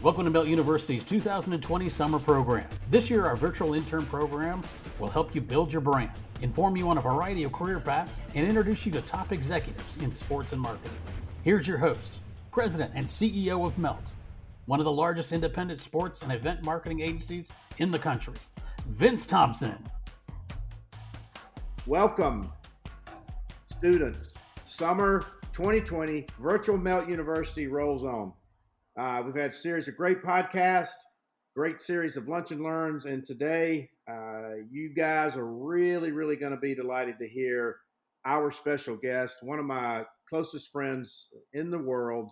Welcome to Melt University's 2020 summer program. This year, our virtual intern program will help you build your brand, inform you on a variety of career paths, and introduce you to top executives in sports and marketing. Here's your host, President and CEO of Melt, one of the largest independent sports and event marketing agencies in the country, Vince Thompson. Welcome, students. Summer 2020 Virtual Melt University rolls on. We've had a series of great podcasts, great series of lunch and learns, and today you guys are really going to be delighted to hear our special guest, one of my closest friends in the world,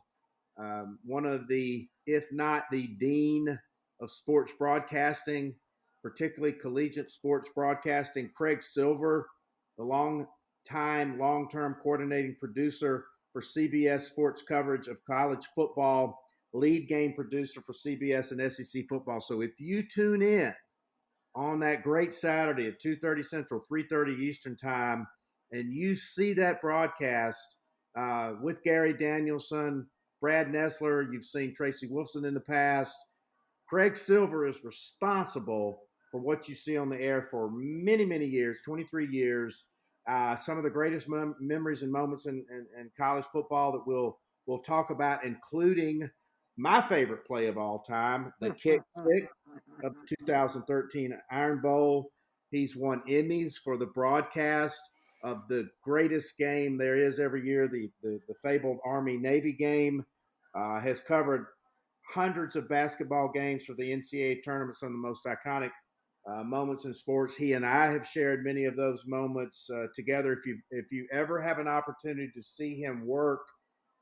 one of the, if not the dean of sports broadcasting, particularly collegiate sports broadcasting, Craig Silver, the long-term coordinating producer for CBS Sports coverage of college football, lead game producer for CBS and SEC football. So if you tune in on that great Saturday at 2:30 Central, 3:30 Eastern time, and you see that broadcast with Gary Danielson, Brad Nessler, you've seen Tracy Wolfson in the past, Craig Silver is responsible for what you see on the air for many years, 23 years. Some of the greatest memories and moments in college football that we'll talk about, including my favorite play of all time, the kick six of the 2013 Iron Bowl. He's won Emmys for the broadcast of the greatest game there is every year, the fabled Army-Navy game. Has covered hundreds of basketball games for the NCAA tournament, some of the most iconic moments in sports. He and I have shared many of those moments together. If you ever have an opportunity to see him work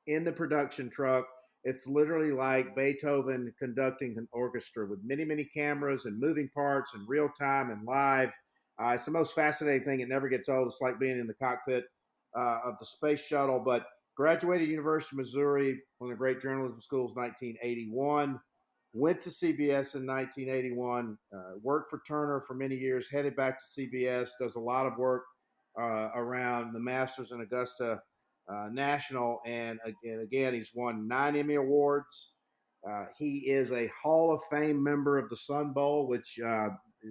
in the production truck, it's literally like Beethoven conducting an orchestra with many cameras and moving parts and real time and live. It's the most fascinating thing. It never gets old. It's like being in the cockpit of the space shuttle. But graduated University of Missouri, one of the great journalism schools, 1981. Went to CBS in 1981. Worked for Turner for many years. Headed back to CBS. Does a lot of work around the Masters in Augusta National, and again, he's won 9 Emmy Awards. He is a Hall of Fame member of the Sun Bowl, which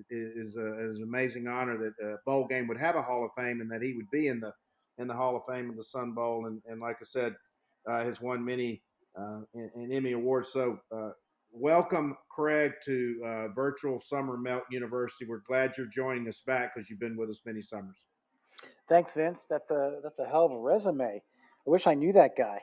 is an amazing honor that a bowl game would have a Hall of Fame, and that he would be in the Hall of Fame of the Sun Bowl. And like I said, has won many an Emmy Awards. So welcome, Craig, to Virtual Summer Melt University. We're glad you're joining us back because you've been with us many summers. Thanks, Vince. That's a hell of a resume. I wish I knew that guy.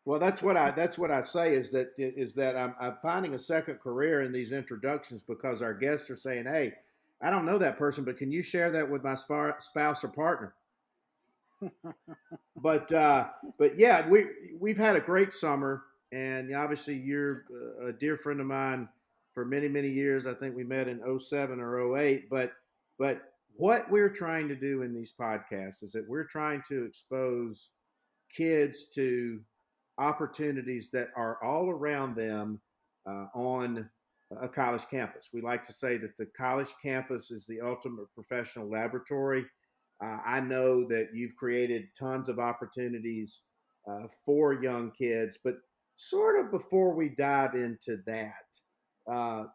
Well, that's what I say is that I'm finding a second career in these introductions because our guests are saying, "Hey, I don't know that person, but can you share that with my spouse or partner?" But yeah, we've had a great summer, and obviously you're a dear friend of mine for many years. I think we met in 07 or 08, but what we're trying to do in these podcasts is that we're trying to expose kids to opportunities that are all around them on a college campus. We like to say that the college campus is the ultimate professional laboratory. I know that you've created tons of opportunities for young kids, but sort of before we dive into that,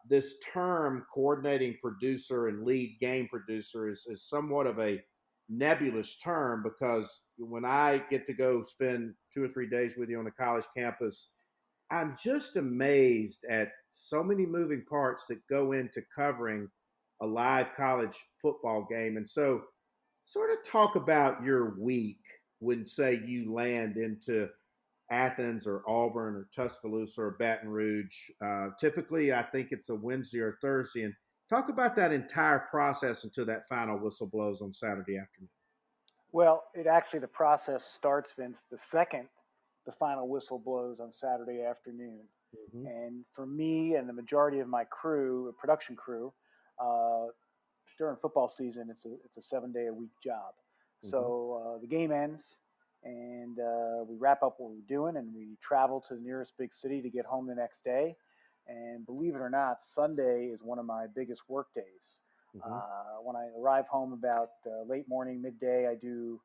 this term coordinating producer and lead game producer is somewhat of a nebulous term, because when I get to go spend 2 or 3 days with you on a college campus, I'm just amazed at so many moving parts that go into covering a live college football game. And so sort of talk about your week when, say, you land into Athens or Auburn or Tuscaloosa or Baton Rouge. Typically, I think it's a Wednesday or Thursday. And talk about that entire process until that final whistle blows on Saturday afternoon. Well, the process starts, Vince, the second the final whistle blows on Saturday afternoon. Mm-hmm. And for me and the majority of my production crew, during football season, it's a 7-day-a-week job. Mm-hmm. So the game ends, and we wrap up what we're doing, and we travel to the nearest big city to get home the next day. And believe it or not, Sunday is one of my biggest work days. Mm-hmm. When I arrive home about late morning, midday, I do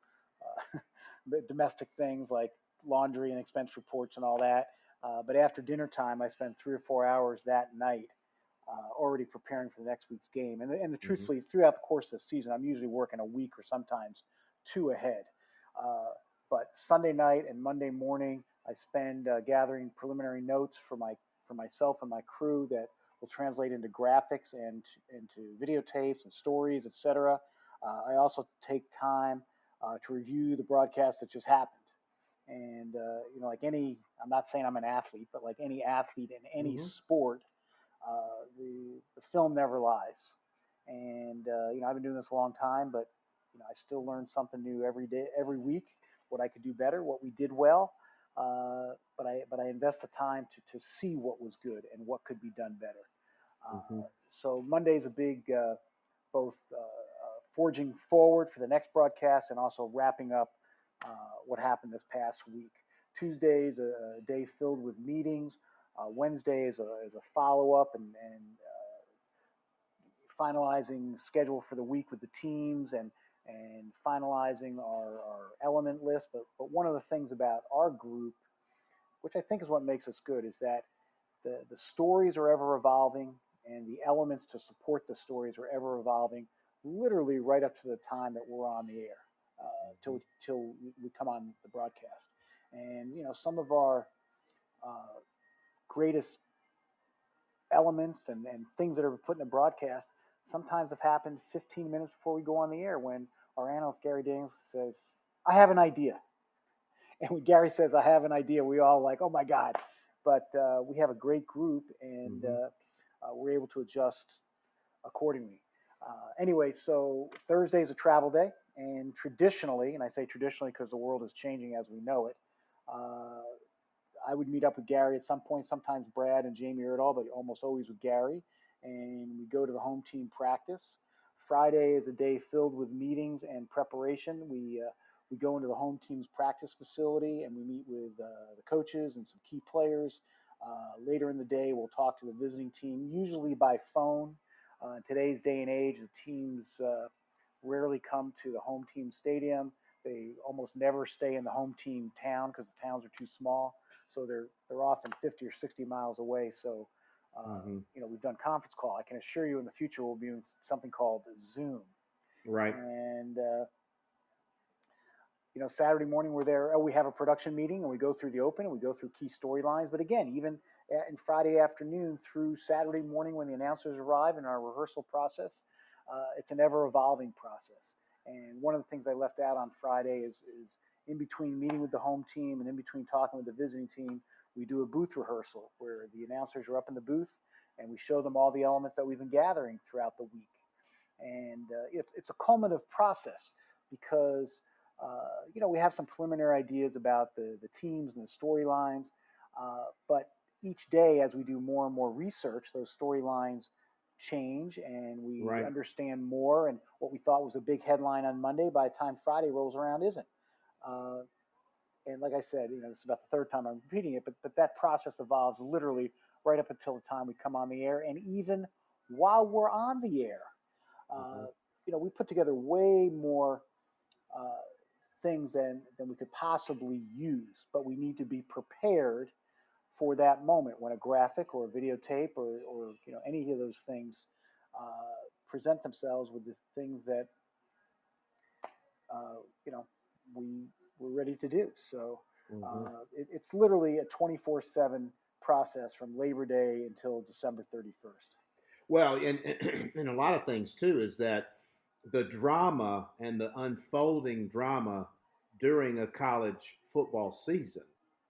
domestic things like laundry and expense reports and all that. But after dinner time, I spend 3 or 4 hours that night already preparing for the next week's game. And truthfully, throughout the course of the season, I'm usually working a week or sometimes two ahead. But Sunday night and Monday morning, I spend gathering preliminary notes for myself and my crew that will translate into graphics and into videotapes and stories, etc. I also take time to review the broadcast that just happened. And I'm not saying I'm an athlete, but like any athlete in any sport, the film never lies. And I've been doing this a long time, but I still learn something new every day, every week. What I could do better, what we did well, but I invest the time to see what was good and what could be done better. So Monday's a big both forging forward for the next broadcast and also wrapping up what happened this past week. Tuesday is a day filled with meetings. Wednesday is a follow-up and finalizing schedule for the week with the teams and finalizing our element list. But one of the things about our group, which I think is what makes us good, is that the stories are ever evolving and the elements to support the stories are ever evolving, literally right up to the time that we're on the air, till we come on the broadcast. And some of our greatest elements and things that are put in the broadcast sometimes have happened 15 minutes before we go on the air, when our analyst Gary Daniels says, "I have an idea." And when Gary says, "I have an idea," we all like, "Oh my God." But we have a great group, and we're able to adjust accordingly. Anyway, so Thursday is a travel day, and traditionally, and I say traditionally because the world is changing as we know it, I would meet up with Gary at some point, sometimes Brad and Jamie Erdahl, but almost always with Gary, and we go to the home team practice. Friday is a day filled with meetings and preparation. We go into the home team's practice facility and we meet with the coaches and some key players. Later in the day, we'll talk to the visiting team, usually by phone. In today's day and age, the teams rarely come to the home team stadium. They almost never stay in the home team town because the towns are too small. So they're often 50 or 60 miles away. So, we've done conference call. I can assure you in the future we'll be doing something called Zoom. Right. And, Saturday morning we're there. We have a production meeting and we go through the open and we go through key storylines. But again, even in Friday afternoon through Saturday morning when the announcers arrive in our rehearsal process, it's an ever evolving process. And one of the things I left out on Friday is in between meeting with the home team and in between talking with the visiting team, we do a booth rehearsal where the announcers are up in the booth and we show them all the elements that we've been gathering throughout the week. And it's a culminative process because, we have some preliminary ideas about the teams and the storylines, but each day as we do more and more research, those storylines change and we understand more, and what we thought was a big headline on Monday, by the time Friday rolls around, isn't. And like I said, this is about the third time I'm repeating it, but that process evolves literally right up until the time we come on the air. And even while we're on the air, we put together way more things than we could possibly use, but we need to be prepared for that moment when a graphic or a videotape or any of those things present themselves with the things that we're ready to do. So it's literally a 24/7 process from Labor Day until December 31st. Well, and a lot of things too is that the drama and the unfolding drama during a college football season,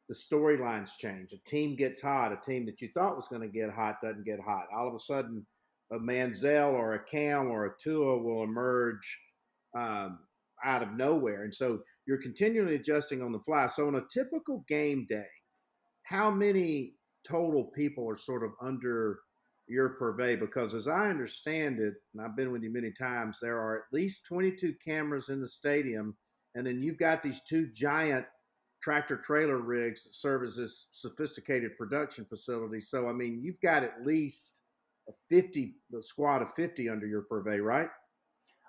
the storylines change. A team gets hot. A team that you thought was going to get hot doesn't get hot. All of a sudden, a Manziel or a Cam or a Tua will emerge out of nowhere. And so you're continually adjusting on the fly. So on a typical game day, how many total people are sort of under your purvey? Because as I understand it, and I've been with you many times, there are at least 22 cameras in the stadium, and then you've got these two giant tractor trailer rigs that serve as this sophisticated production facility. So, I mean, you've got at least a squad of 50 under your purvey, right?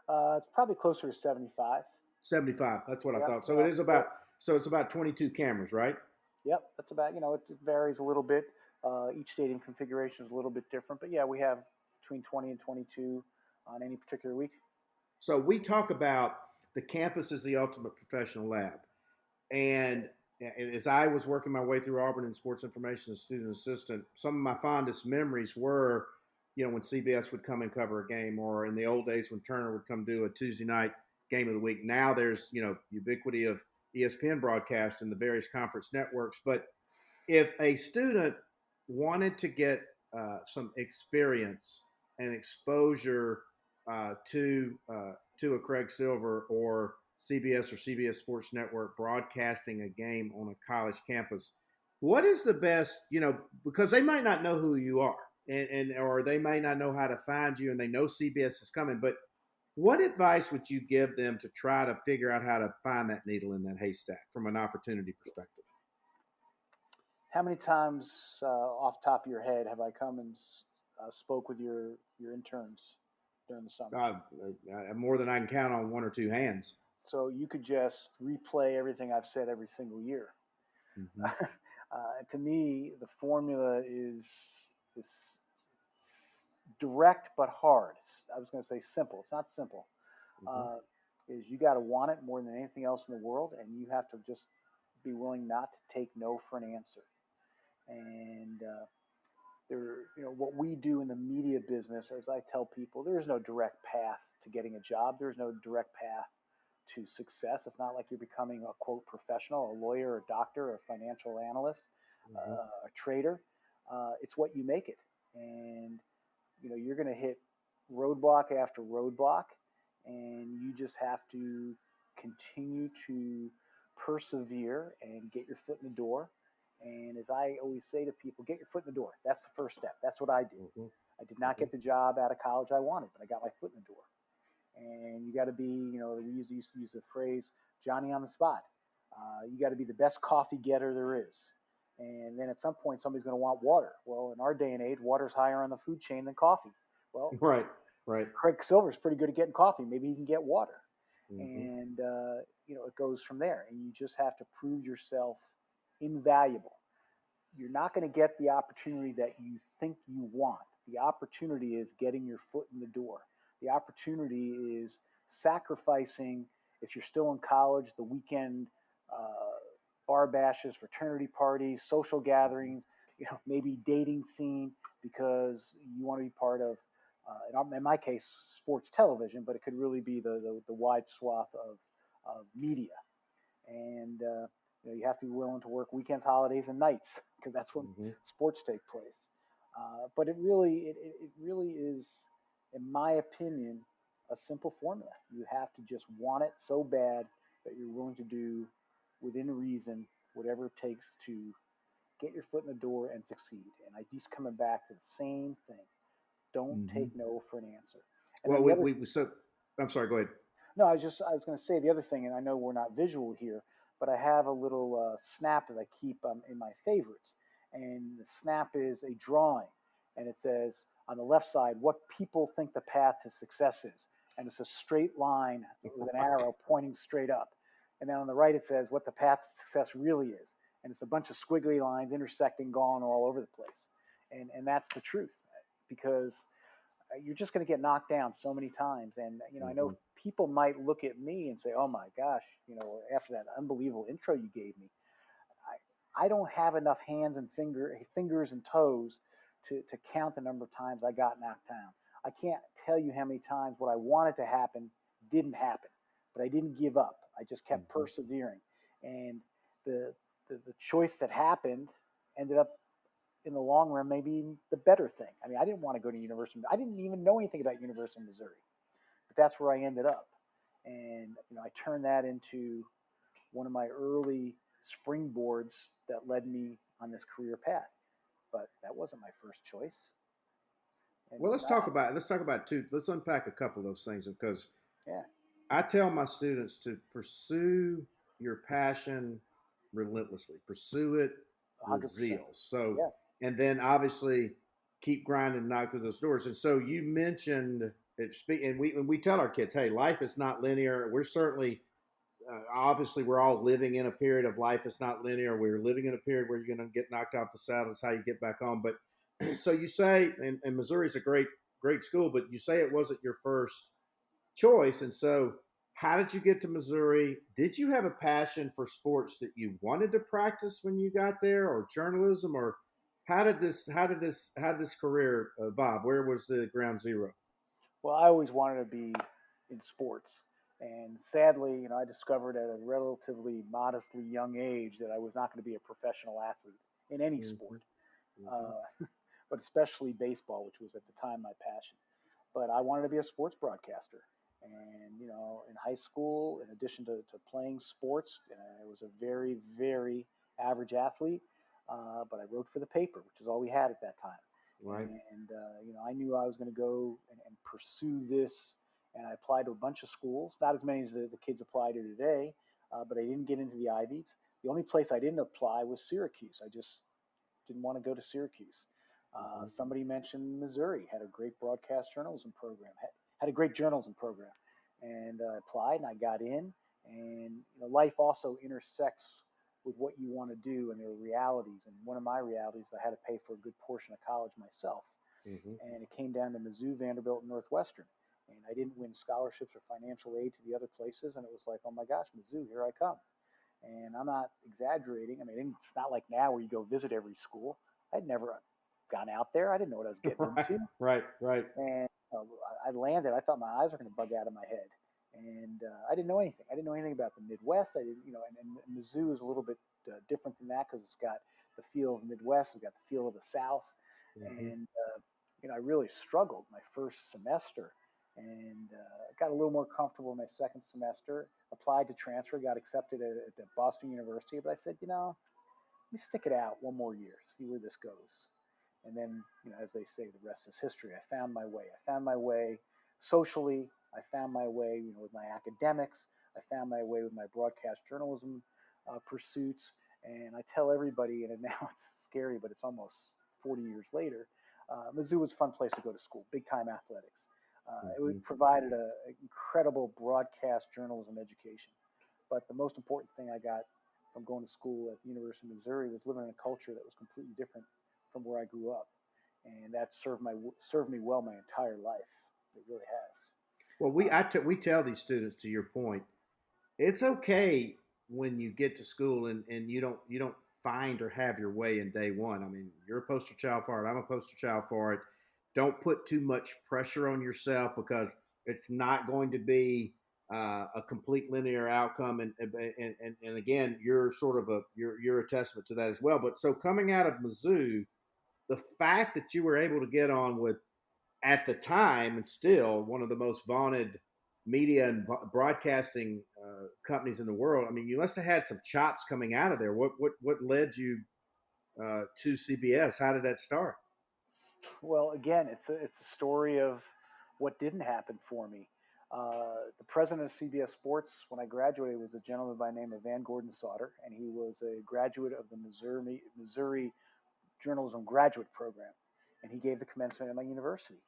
It's probably closer to 75. 75. That's what I thought. So it's about 22 cameras, right? Yep, that's about, it varies a little bit. Each stadium configuration is a little bit different, but yeah, we have between 20 and 22 on any particular week. So we talk about the campus as the ultimate professional lab. And as I was working my way through Auburn in sports information as student assistant, some of my fondest memories were, when CBS would come and cover a game, or in the old days when Turner would come do a Tuesday night game of the week. Now there's, ubiquity of ESPN broadcast and the various conference networks. But if a student wanted to get some experience and exposure to a Craig Silver or CBS or CBS Sports Network broadcasting a game on a college campus, what is the best, because they might not know who you are and or they may not know how to find you, and they know CBS is coming, but what advice would you give them to try to figure out how to find that needle in that haystack from an opportunity perspective? How many times, off the top of your head, have I come and spoke with your interns during the summer? More than I can count on one or two hands. So you could just replay everything I've said every single year. Mm-hmm. To me, the formula is direct but hard. I was going to say simple. It's not simple. Mm-hmm. Is you got to want it more than anything else in the world, and you have to just be willing not to take no for an answer. And what we do in the media business, as I tell people, there is no direct path to getting a job. There's no direct path to success. It's not like you're becoming a quote professional, a lawyer, a doctor, a financial analyst, Mm-hmm. a trader. It's what you make it, and you're going to hit roadblock after roadblock, and you just have to continue to persevere and get your foot in the door. And as I always say to people, get your foot in the door. That's the first step. That's what I did. Mm-hmm. I did not get the job out of college I wanted, but I got my foot in the door. And you got to be, we used to use the phrase Johnny on the spot. You got to be the best coffee getter there is. And then at some point, somebody's going to want water. Well, in our day and age, water's higher on the food chain than coffee. Well, right. Craig Silver's pretty good at getting coffee. Maybe he can get water. Mm-hmm. And, it goes from there. And you just have to prove yourself invaluable. You're not going to get the opportunity that you think you want. The opportunity is getting your foot in the door. The opportunity is sacrificing, if you're still in college, the weekend bar bashes, fraternity parties, social gatherings, maybe dating scene, because you want to be part of, in my case, sports television, but it could really be the wide swath of media. And you have to be willing to work weekends, holidays, and nights, because that's when Mm-hmm. sports take place. But it really is, in my opinion, a simple formula. You have to just want it so bad that you're willing to do, within reason, whatever it takes to get your foot in the door and succeed. And I keep coming back to the same thing. Don't Mm-hmm. take no for an answer. And Well, I'm sorry, go ahead. No, I was going to say the other thing, and I know we're not visual here, but I have a little snap that I keep in my favorites. And the snap is a drawing, and it says on the left side what people think the path to success is. And it's a straight line with an arrow pointing straight up. And then on the right, it says what the path to success really is. And it's a bunch of squiggly lines intersecting, going all over the place. And that's the truth, because you're just going to get knocked down so many times. And, I know people might look at me and say, oh my gosh, after that unbelievable intro you gave me, I don't have enough hands and fingers and toes to count the number of times I got knocked down. I can't tell you how many times what I wanted to happen didn't happen, but I didn't give up. I just kept persevering. And the choice that happened ended up, in the long run, maybe the better thing. I mean, I didn't want to go to university. I didn't even know anything about University of Missouri, but that's where I ended up. And, I turned that into one of my early springboards that led me on this career path. But that wasn't my first choice. And Well, let's talk about two. Let's unpack a couple of those things, because I tell my students to pursue your passion relentlessly, pursue it with 100%. zeal. So, and then obviously keep grinding, knock through those doors. And so you mentioned it, and we tell our kids, hey, life is not linear. We're certainly obviously we're all living in a period of life that's not linear. We're living in a period where you're going to get knocked off the saddle. It's how you get back on. But so you say, and Missouri's a great school, but you say it wasn't your first choice. And so how did you get to Missouri? Did you have a passion for sports that you wanted to practice when you got there, or journalism, or how did this career, Bob, where was the ground zero? Well, I always wanted to be in sports. And sadly, I discovered at a relatively modestly young age that I was not going to be a professional athlete in any sport, but especially baseball, which was at the time my passion. But I wanted to be a sports broadcaster. And, in high school, in addition to playing sports, I was a very, very average athlete, but I wrote for the paper, which is all we had at that time. Right. And, I knew I was going to go and pursue this. And I applied to a bunch of schools, not as many as the kids apply to today, but I didn't get into the Ivies. The only place I didn't apply was Syracuse. I just didn't want to go to Syracuse. Somebody mentioned Missouri had a great broadcast journalism program, had a great journalism program. And I applied and I got in. And life also intersects with what you want to do, and there are realities. And one of my realities, I had to pay for a good portion of college myself. And it came down to Mizzou, Vanderbilt, and Northwestern. And I didn't win scholarships or financial aid to the other places. And it was like, oh my gosh, Mizzou, here I come. And I'm not exaggerating. I mean, it's not like now where you go visit every school. I'd never gone out there. I didn't know what I was getting into. Right. And I landed. I thought my eyes were going to bug out of my head. And I didn't know anything. I didn't know anything about the Midwest. I didn't, and Mizzou is a little bit different than that because it's got the feel of the Midwest. It's got the feel of the South. And, I really struggled my first semester, and got a little more comfortable my second semester, applied to transfer, got accepted at Boston University. But I said, let me stick it out one more year, see where this goes. And then, as they say, the rest is history. I found my way. I found my way socially. I found my way, with my academics. I found my way with my broadcast journalism pursuits. And I tell everybody, and now it's scary, but it's almost 40 years later, Mizzou was a fun place to go to school, big-time athletics. It provided an incredible broadcast journalism education. But the most important thing I got from going to school at the University of Missouri was living in a culture that was completely different from where I grew up. And that served me well my entire life. It really has. Well, we tell these students, to your point, it's okay when you get to school and you don't find or have your way in day one. I mean, you're a poster child for it. I'm a poster child for it. Don't put too much pressure on yourself, because it's not going to be a complete linear outcome. And again, you're sort of you're a testament to that as well. But so coming out of Mizzou, the fact that you were able to get on with, at the time, and still one of the most vaunted media and broadcasting companies in the world. I mean, you must have had some chops coming out of there. What led you to CBS? How did that start? Well, again, it's a story of what didn't happen for me. The president of CBS Sports, when I graduated, was a gentleman by the name of Van Gordon Sauter, and he was a graduate of the Missouri Journalism Graduate Program, and he gave the commencement at my university.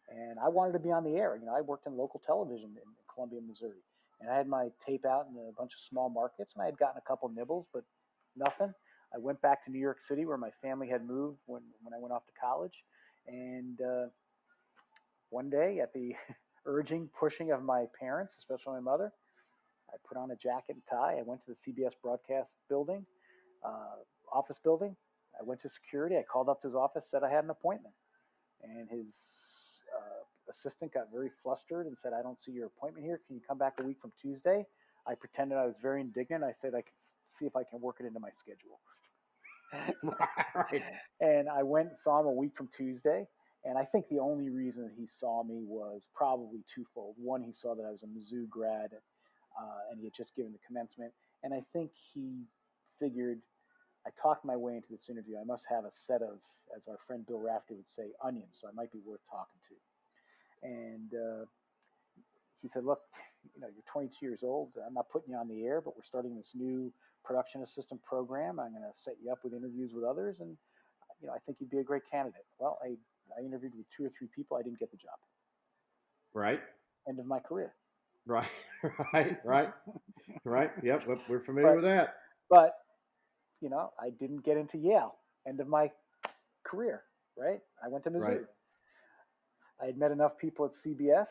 And I wanted to be on the air. I worked in local television in Columbia, Missouri, and I had my tape out in a bunch of small markets, and I had gotten a couple nibbles, but nothing. I went back to New York City, where my family had moved when I went off to college. And one day, at the pushing of my parents, especially my mother, I put on a jacket and tie. I went to the CBS broadcast building, office building. I went to security. I called up to his office, said I had an appointment. And his assistant got very flustered and said, I don't see your appointment here. Can you come back a week from Tuesday? I pretended I was very indignant. I said I could see if I can work it into my schedule. Right. And I went and saw him a week from Tuesday. And I think the only reason that he saw me was probably twofold. One, he saw that I was a Mizzou grad, and he had just given the commencement. And I think he figured, I talked my way into this interview. I must have a set of, as our friend Bill Rafter would say, onions, so I might be worth talking to. And he said, look, you're 22 years old. I'm not putting you on the air, but we're starting this new production assistant program. I'm going to set you up with interviews with others, and I think you'd be a great candidate. Well, I interviewed with 2 or 3 people. I didn't get the job. Right. End of my career. Right, right. Yep, we're familiar But with that. but I didn't get into Yale. End of my career, right? I went to Right. Mizzou. I had met enough people at CBS.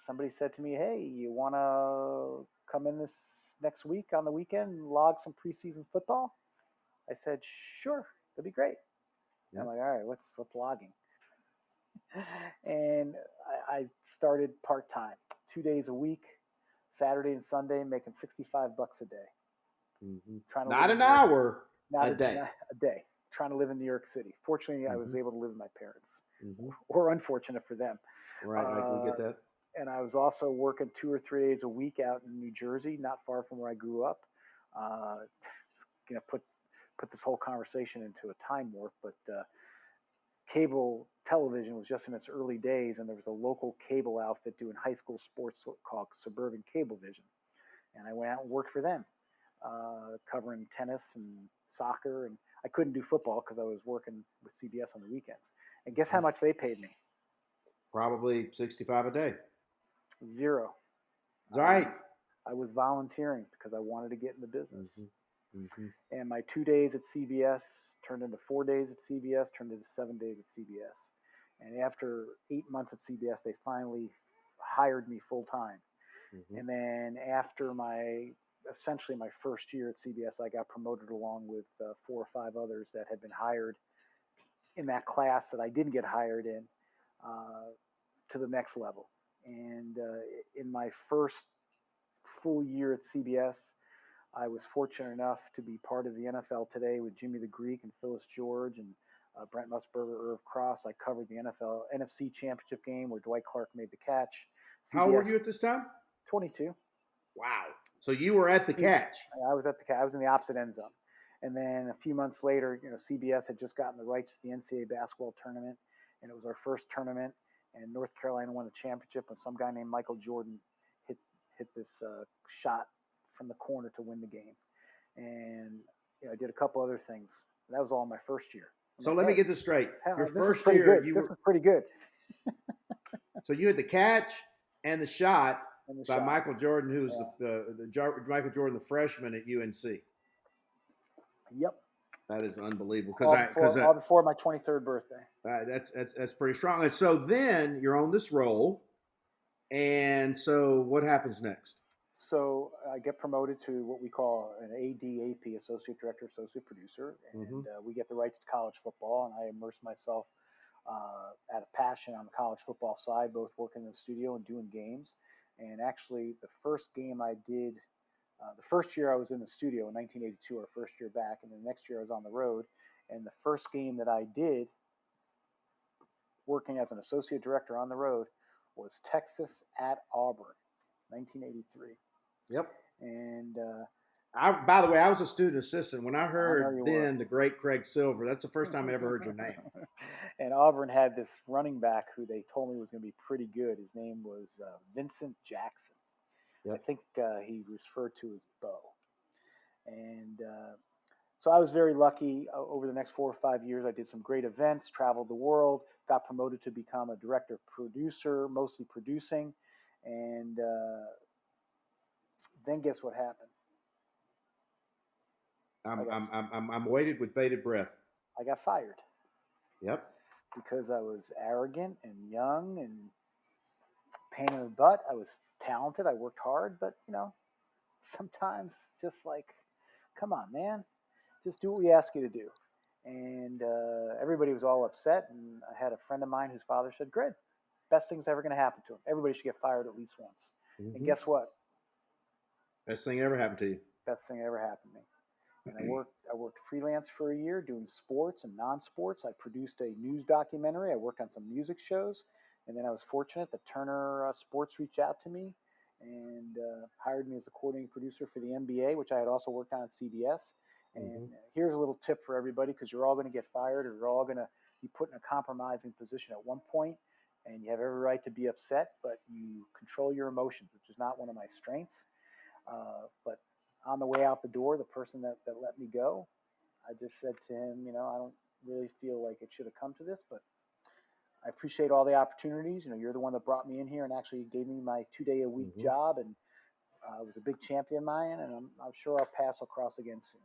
Somebody said to me, "Hey, you want to come in this next week on the weekend and log some preseason football?" I said, "Sure, that'd be great." And I'm Yep. like, "All right, what's logging?" And I started part time, 2 days a week, Saturday and Sunday, making $65 a day. Trying to live Not in an New York, hour, not a day. not a day. Trying to live in New York City. Fortunately, I was Hmm. able to live with my parents, Hmm. or unfortunate for them. Right, we Uh, get that. and I was also working 2 or 3 days a week out in New Jersey, not far from where I grew up. It's gonna put this whole conversation into a time warp, but cable television was just in its early days, and there was a local cable outfit doing high school sports called Suburban Cablevision, and I went out and worked for them, covering tennis and soccer, and I couldn't do football because I was working with CBS on the weekends. And guess how much they paid me? Probably 65 a day. Zero. I Right. was I was volunteering because I wanted to get in the business. Hmm. Hmm. And my 2 days at CBS turned into 4 days at CBS, turned into 7 days at CBS. And after 8 months at CBS, they finally hired me full time. Hmm. And then after essentially my first year at CBS, I got promoted along with 4 or 5 others that had been hired in that class that I didn't get hired in, uh, to the next level. And in my first full year at CBS, I was fortunate enough to be part of the NFL Today with Jimmy the Greek and Phyllis George and Brent Musburger, Irv Cross. I covered the NFL NFC Championship game where Dwight Clark made the catch. How old were CBS you at this time? 22. Wow. So you were at the catch. I was I was in the opposite end zone. And then a few months later, CBS had just gotten the rights to the NCAA basketball tournament, and it was our first tournament. And North Carolina won the championship when some guy named Michael Jordan hit this shot from the corner to win the game. And I did a couple other things. That was all in my first year. I'm So like, let me hey, get this straight. Your this is first pretty year, good. This is pretty good. so you had the catch and the shot And the by shot. Michael Jordan, who was Yeah. Michael Jordan, the freshman at UNC. Yep. That is unbelievable All before my 23rd birthday. that's pretty strong. And so then you're on this roll, and so what happens next? So I get promoted to what we call an ADAP, Associate Director, Associate Producer, and Mm-hmm. we get the rights to college football. And I immerse myself at a passion on the college football side, both working in the studio and doing games. And actually, the first game I did, the first year I was in the studio in 1982, our first year back, and the next year I was on the road. And the first game that I did, working as an associate director on the road, was Texas at Auburn, 1983. Yep. And By the way, I was a student assistant. When I I know heard you were. then the great Craig Silver, that's the first time I ever heard your name. And Auburn had this running back who they told me was going to be pretty good. His name was Vincent Jackson. I Yep. think he referred to as Bo. And so I was very lucky. Over the next 4 or 5 years, I did some great events, traveled the world, got promoted to become a director producer, mostly producing. And then guess what happened? I'm waited with bated breath. I got fired. Yep. Because I was arrogant and young and pain in the butt. I was talented. I worked hard, but sometimes just like, come on, man, just do what we ask you to do. And everybody was all upset. And I had a friend of mine whose father said, "Grid, best thing's ever going to happen to him. Everybody should get fired at least once." Mm-hmm. And guess what? Best thing ever happened to you. Best thing ever happened to me. And I worked freelance for a year doing sports and non-sports. I produced a news documentary. I worked on some music shows, and then I was fortunate that Turner Sports reached out to me and hired me as a coordinating producer for the NBA, which I had also worked on at CBS. And here's a little tip for everybody, because you're all going to get fired, or you're all going to be put in a compromising position at one point, and you have every right to be upset, but you control your emotions, which is not one of my strengths. But on the way out the door, the person that let me go, I just said to him, I don't really feel like it should have come to this, but I appreciate all the opportunities. You're the one that brought me in here and actually gave me my 2-day-a-week job, and was a big champion of mine, and I'm sure I'll pass across again soon.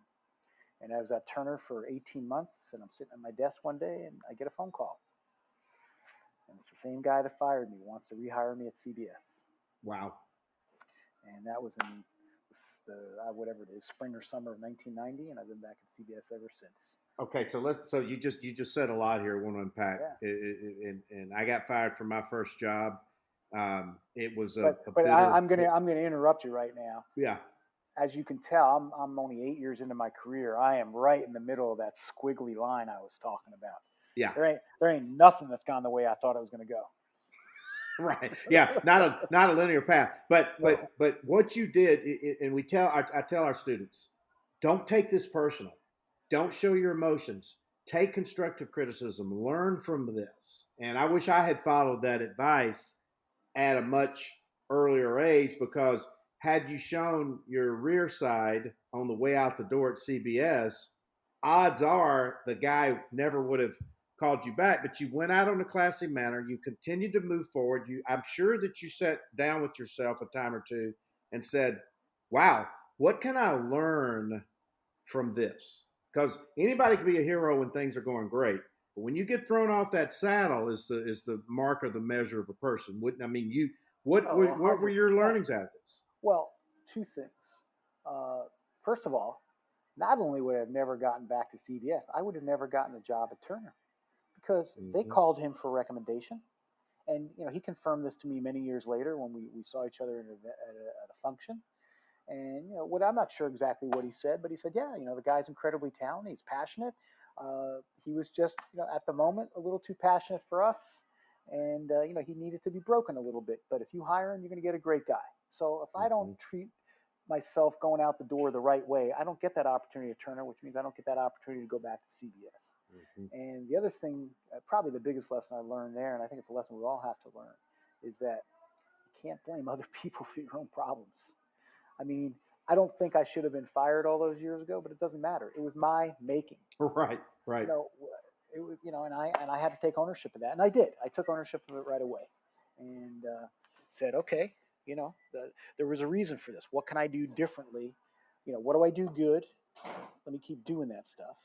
And I was at Turner for 18 months, and I'm sitting at my desk one day, and I get a phone call. And it's the same guy that fired me, wants to rehire me at CBS. Wow. And that was in whatever it is, spring or summer of 1990, and I've been back at CBS ever since. Okay, so you just said a lot here. I want to unpack. Yeah. And I got fired from my first job. It was I'm gonna interrupt you right now. Yeah. As you can tell, I'm only 8 years into my career. I am right in the middle of that squiggly line I was talking about. Yeah. There ain't nothing that's gone the way I thought it was going to go. Right. Yeah. Not a linear path. But what you did, and I tell our students, don't take this personal. Don't show your emotions. Take constructive criticism. Learn from this. And I wish I had followed that advice at a much earlier age, because had you shown your rear side on the way out the door at CBS, odds are the guy never would have called you back. But you went out in a classy manner. You continued to move forward. I'm sure that you sat down with yourself a time or two and said, wow, what can I learn from this? Because anybody can be a hero when things are going great. But when you get thrown off that saddle is the mark or the measure of a person. What were your learnings out of this? Well, two things. First of all, not only would I have never gotten back to CBS, I would have never gotten a job at Turner, because they called him for recommendation. And, he confirmed this to me many years later when we saw each other at a function. And, I'm not sure exactly what he said, but he said, yeah, the guy's incredibly talented. He's passionate. He was just, at the moment, a little too passionate for us. And, he needed to be broken a little bit. But if you hire him, you're going to get a great guy. So if I don't treat myself going out the door the right way, I don't get that opportunity at Turner, which means I don't get that opportunity to go back to CBS. And the other thing, probably the biggest lesson I learned there, and I think it's a lesson we all have to learn, is that you can't blame other people for your own problems. I mean, I don't think I should have been fired all those years ago, but it doesn't matter. It was my making. Right. It was, and I had to take ownership of that, and I did. I took ownership of it right away, and said, okay, there was a reason for this. What can I do differently? What do I do good? Let me keep doing that stuff.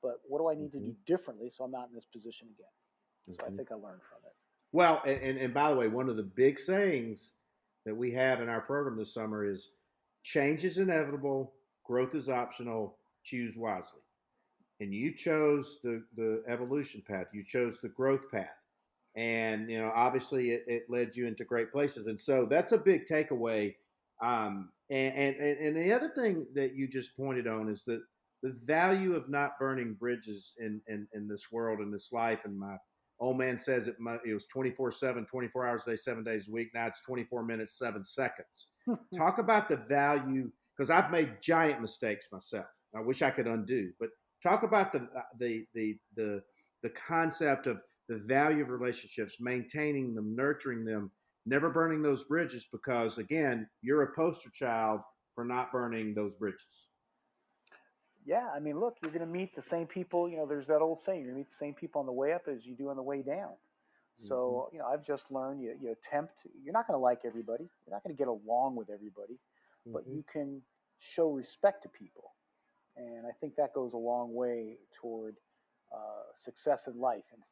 But what do I need to do differently so I'm not in this position again? So I think I learned from it. Well, and by the way, one of the big sayings that we have in our program this summer is change is inevitable, growth is optional, choose wisely. And you chose the evolution path. You chose the growth path. And, obviously it led you into great places. And so that's a big takeaway. And the other thing that you just pointed on is that the value of not burning bridges in this world, in this life. And my old man says it was 24/7, 24 hours a day, 7 days a week. Now it's 24 minutes, 7 seconds. Talk about the value, because I've made giant mistakes myself. I wish I could undo, but talk about the concept of the value of relationships, maintaining them, nurturing them, never burning those bridges, because again, you're a poster child for not burning those bridges. Yeah, I mean, look, you're going to meet the same people. There's that old saying: you're going to meet the same people on the way up as you do on the way down. So, I've just learned you attempt. You're not going to like everybody. You're not going to get along with everybody, but you can show respect to people, and I think that goes a long way toward success in life, and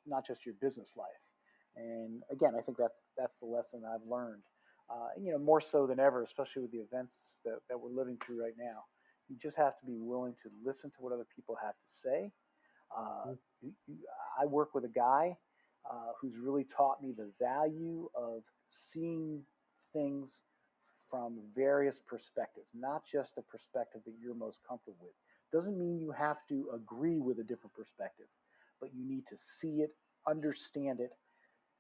not just your business life. And again, I think that's the lesson I've learned. More so than ever, especially with the events that we're living through right now. You just have to be willing to listen to what other people have to say. I work with a guy who's really taught me the value of seeing things from various perspectives, not just a perspective that you're most comfortable with. Doesn't mean you have to agree with a different perspective, but you need to see it, understand it,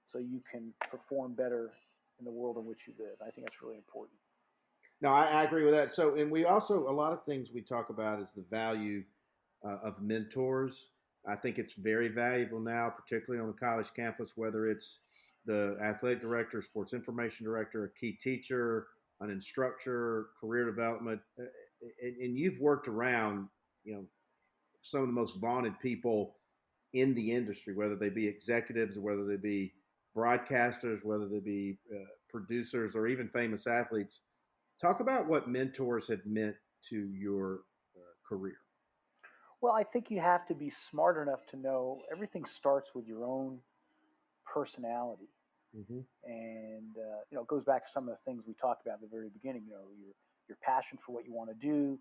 so you can perform better in the world in which you live. I think that's really important. No, I agree with that. So, and we also, a lot of things we talk about is the value of mentors. I think it's very valuable now, particularly on the college campus, whether it's the athletic director, sports information director, a key teacher, an instructor, career development. And you've worked around, some of the most vaunted people in the industry, whether they be executives or whether they be broadcasters, whether they be producers or even famous athletes. Talk about what mentors have meant to your career. Well, I think you have to be smart enough to know everything starts with your own personality. Mm-hmm. And it goes back to some of the things we talked about at the very beginning. Your passion for what you want to do,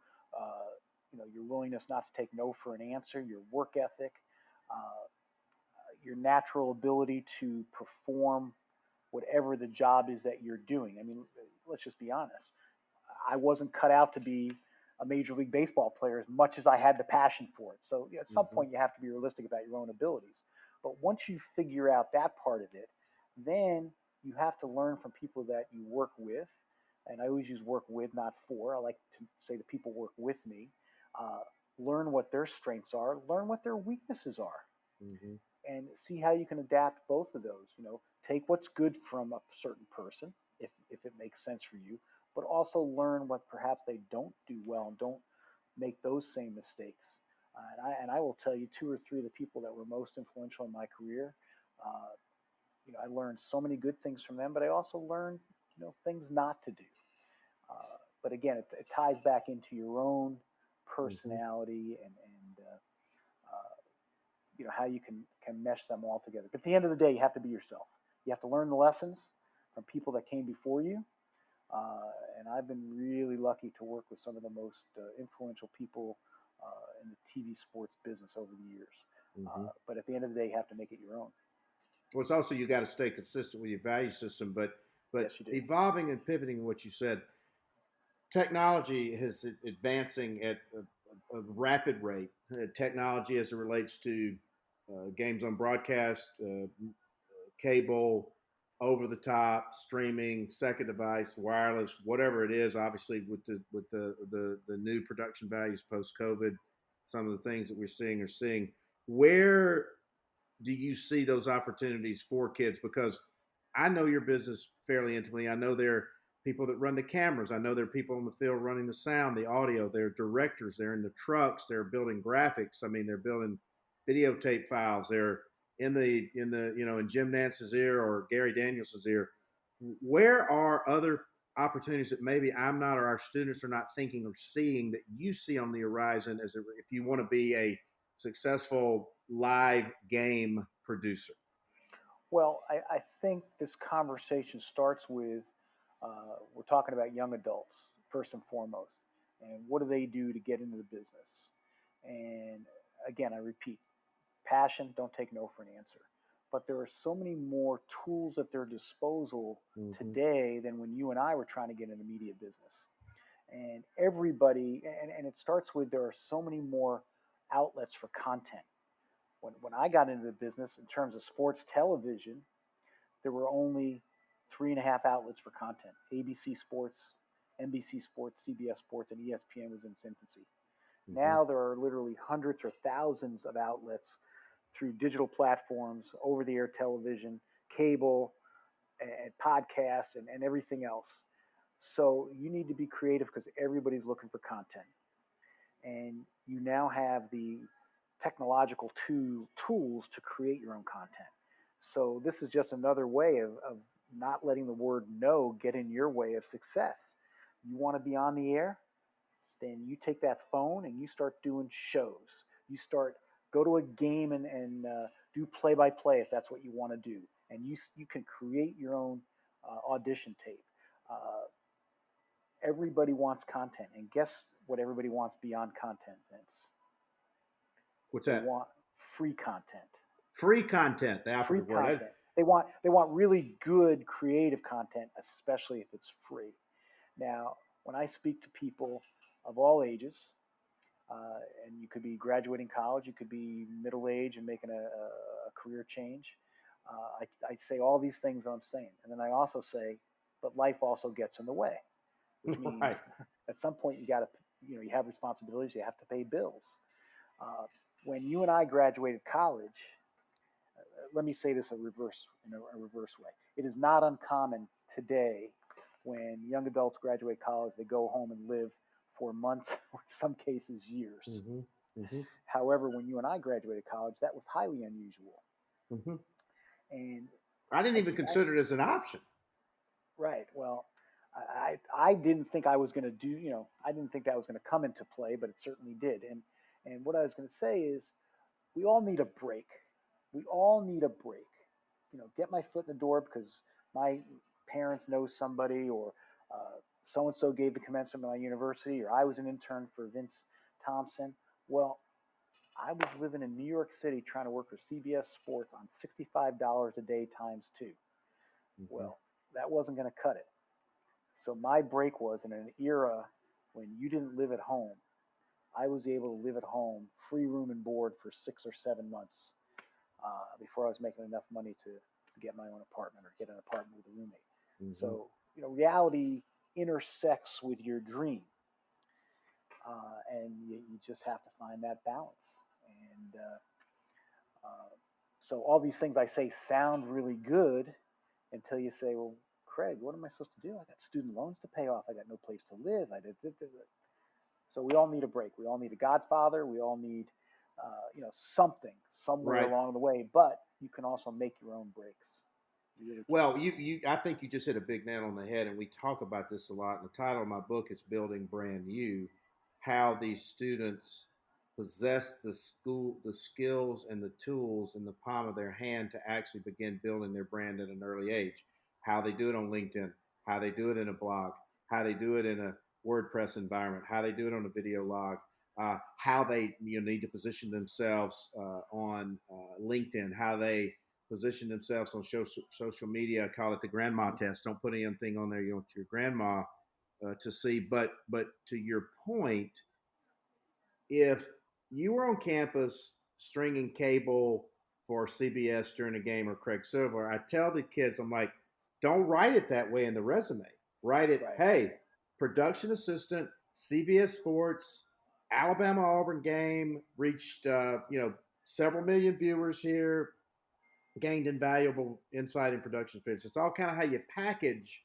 your willingness not to take no for an answer, your work ethic, uh, your natural ability to perform whatever the job is that you're doing. I mean, let's just be honest. I wasn't cut out to be a Major League Baseball player as much as I had the passion for it. So at some point, you have to be realistic about your own abilities. But once you figure out that part of it, then you have to learn from people that you work with. And I always use work with, not for. I like to say the people work with me. Learn what their strengths are, learn what their weaknesses are, Mm-hmm. and see how you can adapt both of those. Take what's good from a certain person, if it makes sense for you, but also learn what perhaps they don't do well and don't make those same mistakes. And I will tell you, two or three of the people that were most influential in my career, I learned so many good things from them, but I also learned, things not to do. But again, it ties back into your own personality and how you can mesh them all together. But at the end of the day, you have to be yourself. You have to learn the lessons from people that came before you. And I've been really lucky to work with some of the most influential people in the TV sports business over the years. Mm-hmm. But at the end of the day, you have to make it your own. Well, it's also you got to stay consistent with your value system, but Yes, you do. evolving and pivoting what you said. Technology is advancing at a rapid rate. Technology as it relates to games on broadcast, cable, over the top, streaming, second device, wireless, whatever it is. Obviously, with the new production values post COVID, some of the things that we're seeing. Where do you see those opportunities for kids? Because I know your business fairly intimately. I know there are people that run the cameras. I know there are people in the field running the sound, the audio. They're directors. They're in the trucks. They're building graphics. I mean, they're building videotape files. They're in Jim Nance's ear or Gary Daniels's ear. Where are other opportunities that maybe I'm not or our students are not thinking or seeing that you see on the horizon if you want to be a successful live game producer? Well, I think this conversation starts with we're talking about young adults first and foremost, and what do they do to get into the business? And again, I repeat, passion, don't take no for an answer. But there are so many more tools at their disposal today than when you and I were trying to get in the media business. And everybody, and it starts with there are so many more outlets for content. When I got into the business in terms of sports television, there were only 3.5 outlets for content: ABC Sports, NBC Sports, CBS Sports, and ESPN was in its infancy. Now there are literally hundreds or thousands of outlets through digital platforms, over-the-air television, cable, and podcasts, and everything else. So you need to be creative because everybody's looking for content. And you now have the technological tools to create your own content. So this is just another way of not letting the word no get in your way of success. You want to be on the air? Then you take that phone and you start doing shows. Go to a game and do play-by-play if that's what you want to do. And you can create your own audition tape. Everybody wants content. And guess what everybody wants beyond content, Vince? What's that? They want free content. Free content. The Free operative word. content. They want really good creative content, especially if it's free. Now, when I speak to people of all ages, and you could be graduating college, you could be middle age and making a career change. I say all these things that I'm saying, and then I also say, but life also gets in the way, which means Right. at some point you have responsibilities, you have to pay bills. When you and I graduated college, let me say this in a reverse way. It is not uncommon today when young adults graduate college, they go home and live for months, or in some cases years. Mm-hmm. However, when you and I graduated college, that was highly unusual. Mm-hmm. And I didn't even consider it as an option. right. Well, I didn't think I was going to do, I didn't think that was going to come into play, but it certainly did. And what I was going to say is we all need a break. We all need a break. Get my foot in the door because my parents know somebody, or so and so gave the commencement at my university, or I was an intern for Vince Thompson. Well, I was living in New York City trying to work for CBS Sports on $65 a day times two. Mm-hmm. Well, that wasn't going to cut it. So my break was in an era when you didn't live at home. I was able to live at home, free room and board for 6 or 7 months before I was making enough money to get my own apartment or get an apartment with a roommate. Mm-hmm. So, reality intersects with your dream. And you just have to find that balance. And so all these things I say sound really good until you say, well, Craig, what am I supposed to do? I got student loans to pay off. I got no place to live. So we all need a break. We all need a godfather. We all need, something somewhere Right. along the way. But you can also make your own breaks. Really well, I think you just hit a big nail on the head, and we talk about this a lot. And the title of my book is Building Brand New: How these students possess the skills and the tools in the palm of their hand to actually begin building their brand at an early age. How they do it on LinkedIn, how they do it in a blog, how they do it in a WordPress environment, how they do it on a video log, how they need to position themselves on LinkedIn, how they position themselves on social media. I call it the grandma test. Don't put anything on there you want your grandma to see. But to your point, if you were on campus stringing cable for CBS during a game or Craig Silver, I tell the kids, I'm like, don't write it that way in the resume. Write it, hey, production assistant, CBS Sports, Alabama Auburn game, reached several million viewers here, gained invaluable insight in production experience. It's all kind of how you package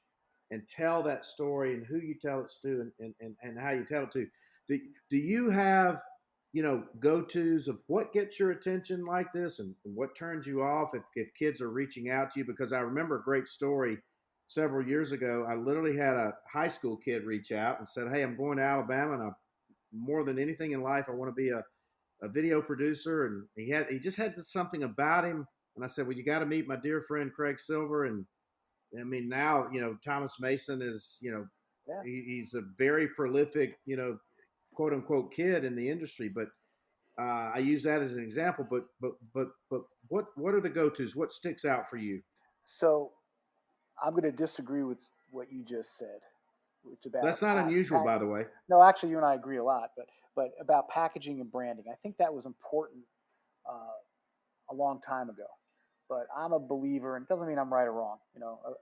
and tell that story and who you tell it to and how you tell it to. Do you have, go-tos of what gets your attention like this and what turns you off if kids are reaching out to you? Because I remember a great story several years ago. I literally had a high school kid reach out and said, hey, I'm going to Alabama, and more than anything in life, I want to be a video producer. And he just had something about him. And I said, well, you got to meet my dear friend Craig Silver. And I mean, now, Thomas Mason is, he's a very prolific, quote unquote kid in the industry. But I use that as an example. But what are the go-tos? What sticks out for you? So I'm going to disagree with what you just said. That's not unusual, by the way. No, actually, you and I agree a lot. But about packaging and branding, I think that was important a long time ago. But I'm a believer, and it doesn't mean I'm right or wrong.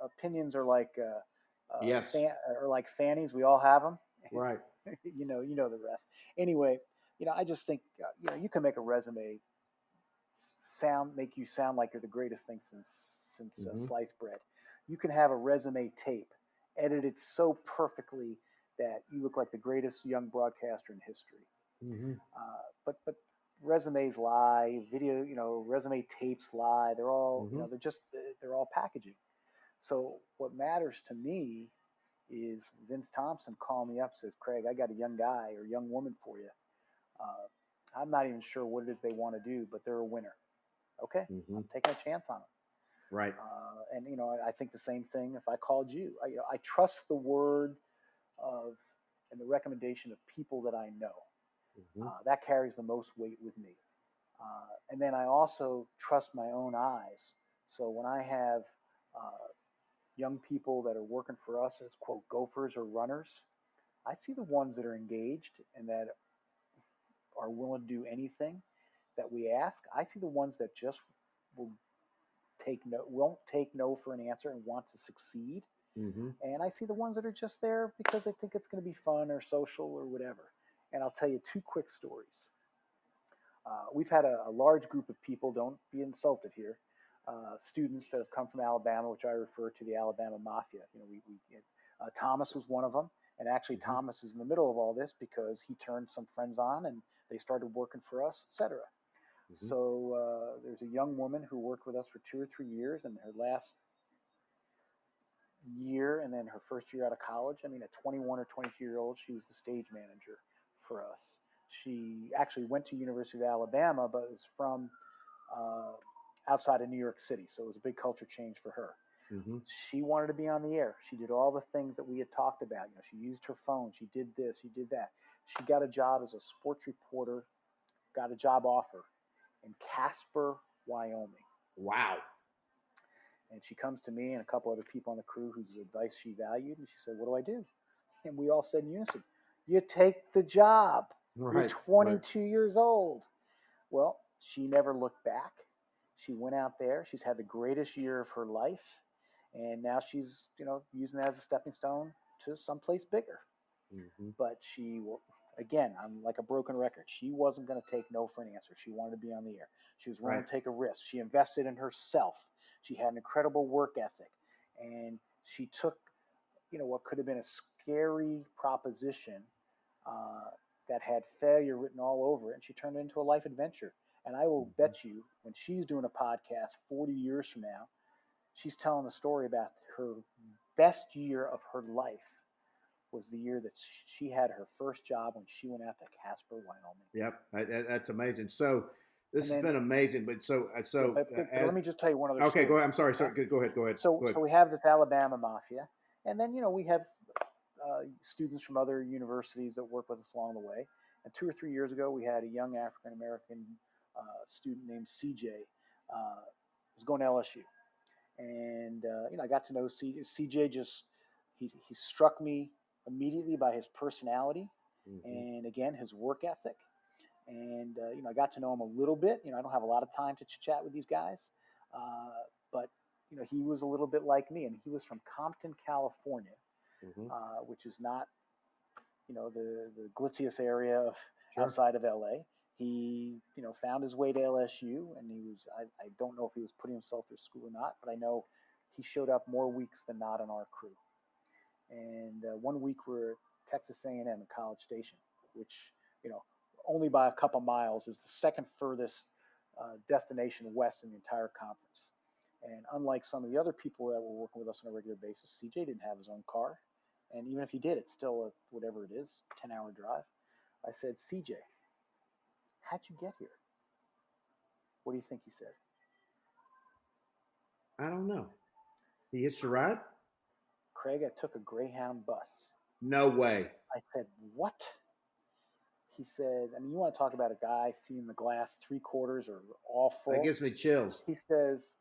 Opinions are like yes, are like fannies. We all have them. Right. you know the rest. Anyway, I just think you can make a resume make you sound like you're the greatest thing since sliced bread. You can have a resume tape edited so perfectly that you look like the greatest young broadcaster in history. Mm-hmm. But resumes lie, video, resume tapes lie. They're all, they're all packaging. So what matters to me is Vince Thompson called me up, says, Craig, I got a young guy or young woman for you. I'm not even sure what it is they want to do, but they're a winner. Okay, I'm taking a chance on them. Right. And I think the same thing if I called you. I trust the word of and the recommendation of people that I know. That carries the most weight with me. And then I also trust my own eyes. So when I have young people that are working for us as quote gophers or runners, I see the ones that are engaged and that are willing to do anything that we ask. I see the ones that just won't take no for an answer and want to succeed. And I see the ones that are just there because they think it's going to be fun or social or whatever. And I'll tell you 2 quick stories. We've had a large group of people, don't be insulted here, students that have come from Alabama, which I refer to the Alabama Mafia. Thomas was one of them, And actually, Thomas is in the middle of all this because he turned some friends on and they started working for us, etc. So there's a young woman who worked with us for 2 or 3 years, and her last year and then her first year out of college, I mean, at 21 or 22-year-old, she was the stage manager for us. She actually went to University of Alabama, but was from outside of New York City, so it was a big culture change for her. She wanted to be on the air. She did all the things that we had talked about. You know, she used her phone. She did this. She did that. She got a job as a sports reporter, got a job offer in Casper, Wyoming. Wow. And she comes to me and a couple other people on the crew whose advice she valued. And she said, what do I do? And we all said in unison, you take the job. You're 22 years old. Well, she never looked back. She went out there. She's had the greatest year of her life. And now she's, you know, using that as a stepping stone to someplace bigger. But she, again, I'm like a broken record. She wasn't going to take no for an answer. She wanted to be on the air. She was willing to take a risk. She invested in herself. She had an incredible work ethic. And she took, you know, what could have been a scary proposition that had failure written all over it, and she turned it into a life adventure. And I will bet you when she's doing a podcast 40 years from now, she's telling a story about her best year of her life was the year that she had her first job when she went out to Casper, Wyoming. Yep, that's amazing. So this has been amazing. But but let me just tell you one other story. Okay, go ahead. I'm sorry. Go ahead. So we have this Alabama mafia, and then, you know, we have students from other universities that work with us along the way. And 2 or 3 years ago, we had a young African-American student named CJ was going to LSU. And, you know, I got to know CJ. He struck me immediately by his personality and, again, his work ethic. And, you know, I got to know him a little bit. You know, I don't have a lot of time to chat with these guys. But, you know, he was a little bit like me. And he was from Compton, California, which is not, you know, the glitziest area of outside of LA. He, you know, found his way to LSU, and he was, I don't know if he was putting himself through school or not, but I know he showed up more weeks than not on our crew. And 1 week we're at Texas A&M in College Station, which, you know, only by a couple miles is the second furthest destination west in the entire conference. And unlike some of the other people that were working with us on a regular basis, CJ didn't have his own car. And even if he did, it's still whatever it is, 10-hour drive. I said, CJ, how'd you get here? What do you think he said? I don't know. He hitched a ride? Craig, I took a Greyhound bus. No way. I said, what? He said, I mean, you want to talk about a guy seeing the glass 3/4 or all full? That gives me chills. He says,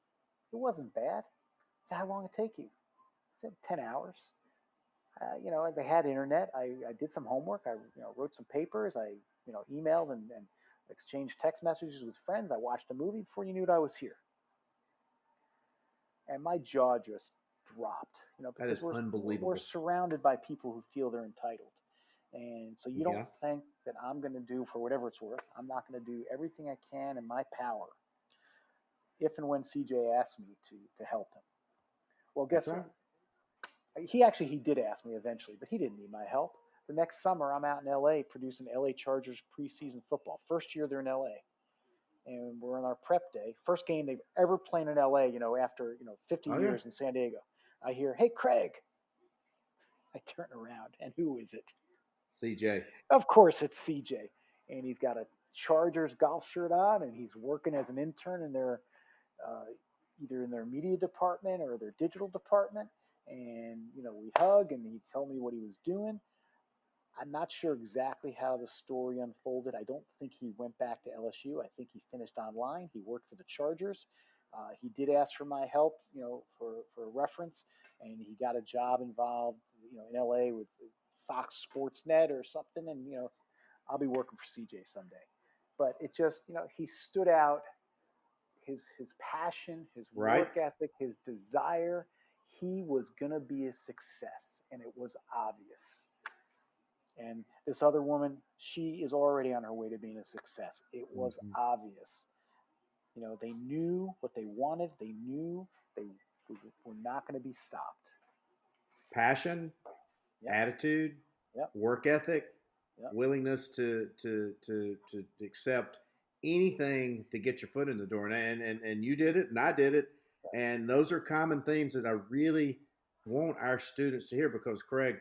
it wasn't bad. I said, how long did it take you? I said, 10 hours. You know, they had internet. I did some homework. I, you know, wrote some papers. I, you know, emailed and exchanged text messages with friends. I watched a movie. Before you knew it, I was here. And my jaw just dropped, you know, because we're surrounded by people who feel they're entitled. And so you don't think that I'm going to do, for whatever it's worth, I'm not going to do everything I can in my power if and when CJ asks me to help him. Well, guess what? He did ask me eventually, but he didn't need my help. The next summer, I'm out in LA producing LA Chargers preseason football. First year they're in LA. And we're on our prep day. First game they've ever played in LA, you know, after, you know, 50 years in San Diego. I hear, hey, Craig. I turn around, and who is it? CJ. Of course it's CJ. And he's got a Chargers golf shirt on, and he's working as an intern in their either in their media department or their digital department. And, you know, we hug, and he told me what he was doing. I'm not sure exactly how the story unfolded. I don't think he went back to LSU. I think he finished online. He worked for the Chargers. He did ask for my help, you know, for a reference, and he got a job involved, you know, in LA with Fox Sports Net or something. And, you know, I'll be working for CJ someday. But it just, you know, he stood out. His passion, his work ethic, his desire. He was going to be a success, and it was obvious. And this other woman, she is already on her way to being a success. It was obvious. You know, they knew what they wanted. They knew they were not going to be stopped. Passion, attitude, Yep. work ethic, Yep. willingness to accept anything to get your foot in the door. And you did it, and I did it, and those are common themes that I really want our students to hear, because Craig,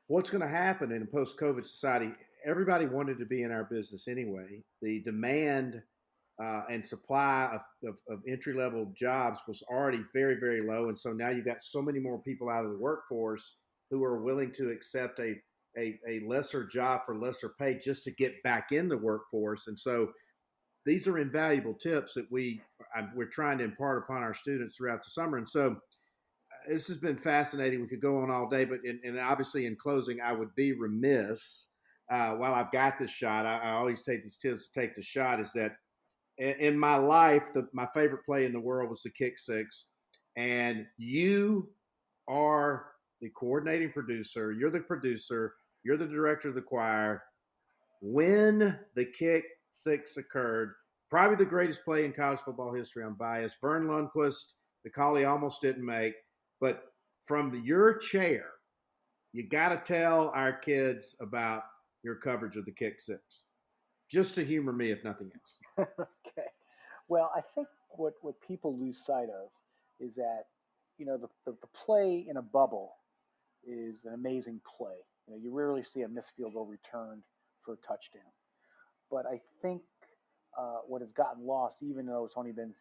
what's going to happen in a post-COVID society? Everybody wanted to be in our business anyway. The demand and supply of entry-level jobs was already very, very low. And so now you've got so many more people out of the workforce who are willing to accept a lesser job for lesser pay just to get back in the workforce. And so these are invaluable tips that we're trying to impart upon our students throughout the summer. And so this has been fascinating. We could go on all day, but and obviously in closing, I would be remiss while I've got this shot. I always take these tips to take the shot. Is that in my life, my favorite play in the world was the kick six, and you are the coordinating producer. You're the producer. You're the director of the choir. When the kick six occurred, probably the greatest play in college football history. I'm biased. Vern Lundquist, the call he almost didn't make, but from your chair, you got to tell our kids about your coverage of the kick six, just to humor me, if nothing else. Okay. Well, I think what people lose sight of is that, the play in a bubble is an amazing play. You rarely see a missed field goal returned for a touchdown. But I think what has gotten lost, even though it's only been,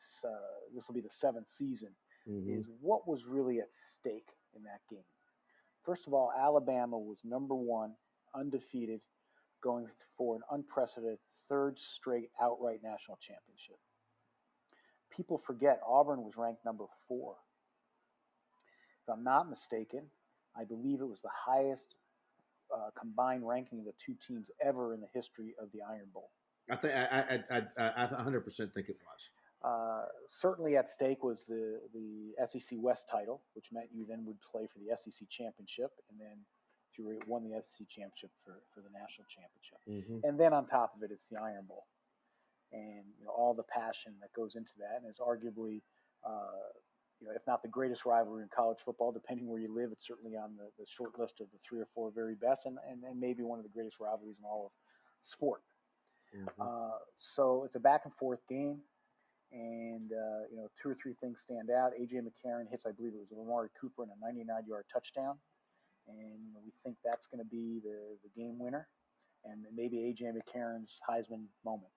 this will be the seventh season, is what was really at stake in that game. First of all, Alabama was number one, undefeated, going for an unprecedented third straight outright national championship. People forget Auburn was ranked number 4. If I'm not mistaken, I believe it was the highest combined ranking of the two teams ever in the history of the Iron Bowl. I 100% think it was. Certainly at stake was the SEC West title, which meant you then would play for the SEC championship, and then if you won the SEC championship for the national championship. And then on top of it, it's the Iron Bowl. And all the passion that goes into that, and it's arguably, if not the greatest rivalry in college football, depending where you live, it's certainly on the short list of the 3 or 4 very best, and maybe one of the greatest rivalries in all of sport. So it's a back and forth game, and 2 or 3 things stand out. A.J. McCarron hits, I believe it was Amari Cooper, in a 99-yard touchdown, and we think that's going to be the game winner, and maybe A.J. McCarron's Heisman moment.